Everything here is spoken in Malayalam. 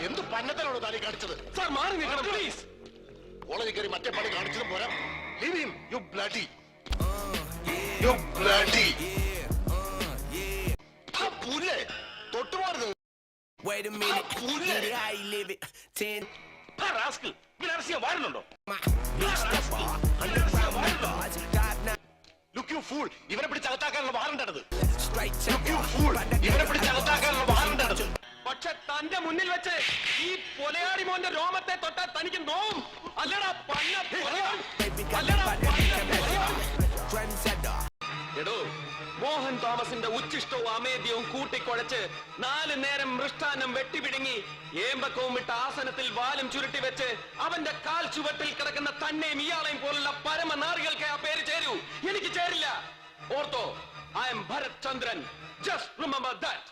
എന്ത് പന്നത്തനോട് താലി കാണിച്ചത്? സാർ മാറി നിൽക്കണം പ്ലീസ്. കോളേജിൽ കയറി മറ്റേ പണി കാണിച്ചതും പോരാ. Leave him, you bloody. You bloody. ആ പുല്ലേ തൊട്ടുപോകരുത്. Wait a minute, get it how you live it. 10. Rascal വിനാർസിയെ വാഴുന്നുണ്ടോ? Look you fool, ഇവനെ പിടിച്ചകത്താക്കാനുള്ള വാറണ്ടാണത്. Look you fool, ഇവനെ പിടിച്ചകത്താക്കാനുള്ള വാറണ്ടാണത്. പക്ഷെ തന്റെ മുന്നിൽ വെച്ച് ഈ പൊലയാടി മോന്റെ രോമത്തെ തൊട്ടാൽ തനിക്ക് നോവും. അല്ലടാ എടോ, മോഹൻ തോമസിന്റെ ഉച്ചിഷ്ടവും അമേദ്യവും കൂട്ടിക്കുഴച്ച് 4 നേരം മൃഷ്ടാന്നം വെട്ടിപിടുങ്ങി ഏമ്പക്കവും ഇട്ട ആസനത്തിൽ വാലും ചുരുട്ടി വെച്ച് അവന്റെ കാൽ ചുവട്ടിൽ കിടക്കുന്ന തന്നെയും ഇയാളെയും പോലുള്ള പരമനാറികൾക്ക് ആ പേര് ചേരൂ. എനിക്ക് ചേരില്ല. ഓർത്തോ, I am Bharat Chandran. Just remember that.